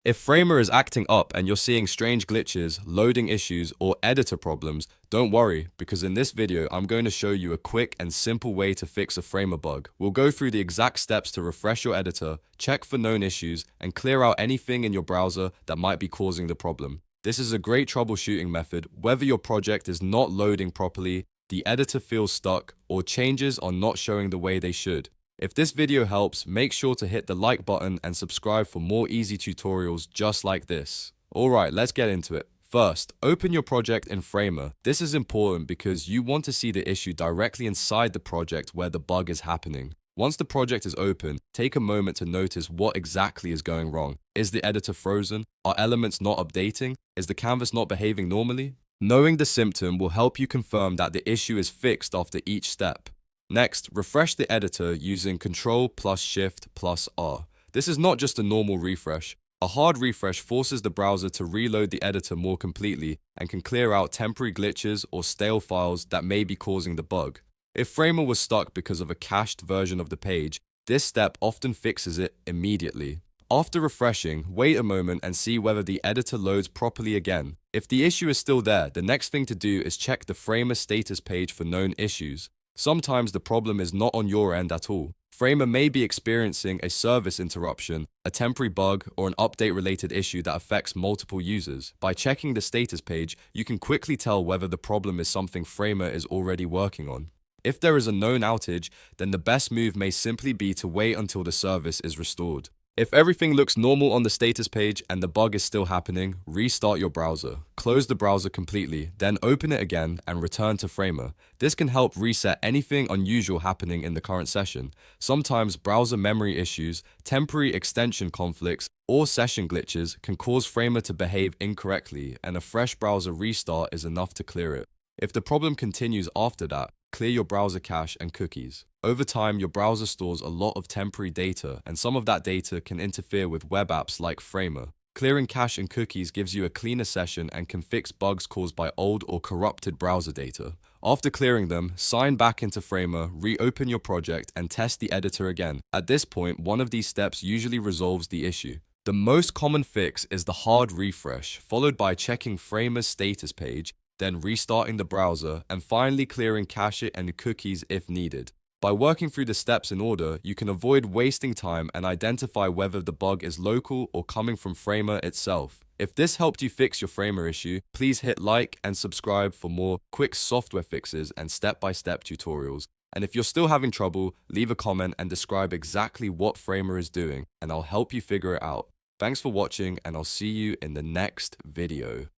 If Framer is acting up and you're seeing strange glitches, loading issues, or editor problems, don't worry, because in this video I'm going to show you a quick and simple way to fix a Framer bug. We'll go through the exact steps to refresh your editor, check for known issues, and clear out anything in your browser that might be causing the problem. This is a great troubleshooting method whether your project is not loading properly, the editor feels stuck, or changes are not showing the way they should. If this video helps, make sure to hit the like button and subscribe for more easy tutorials just like this. Alright, let's get into it. First, open your project in Framer. This is important because you want to see the issue directly inside the project where the bug is happening. Once the project is open, take a moment to notice what exactly is going wrong. Is the editor frozen? Are elements not updating? Is the canvas not behaving normally? Knowing the symptom will help you confirm that the issue is fixed after each step. Next, refresh the editor using Ctrl Shift R. This is not just a normal refresh. A hard refresh forces the browser to reload the editor more completely and can clear out temporary glitches or stale files that may be causing the bug. If Framer was stuck because of a cached version of the page, this step often fixes it immediately. After refreshing, wait a moment and see whether the editor loads properly again. If the issue is still there, the next thing to do is check the Framer status page for known issues. Sometimes the problem is not on your end at all. Framer may be experiencing a service interruption, a temporary bug, or an update-related issue that affects multiple users. By checking the status page, you can quickly tell whether the problem is something Framer is already working on. If there is a known outage, then the best move may simply be to wait until the service is restored. If everything looks normal on the status page and the bug is still happening, restart your browser. Close the browser completely, then open it again and return to Framer. This can help reset anything unusual happening in the current session. Sometimes browser memory issues, temporary extension conflicts, or session glitches can cause Framer to behave incorrectly, and a fresh browser restart is enough to clear it. If the problem continues after that, clear your browser cache and cookies. Over time, your browser stores a lot of temporary data, and some of that data can interfere with web apps like Framer. Clearing cache and cookies gives you a cleaner session and can fix bugs caused by old or corrupted browser data. After clearing them, sign back into Framer, reopen your project, and test the editor again. At this point, one of these steps usually resolves the issue. The most common fix is the hard refresh, followed by checking Framer's status page, then restarting the browser, and finally clearing cache and cookies if needed. By working through the steps in order, you can avoid wasting time and identify whether the bug is local or coming from Framer itself. If this helped you fix your Framer issue, please hit like and subscribe for more quick software fixes and step-by-step tutorials. And if you're still having trouble, leave a comment and describe exactly what Framer is doing, and I'll help you figure it out. Thanks for watching, and I'll see you in the next video.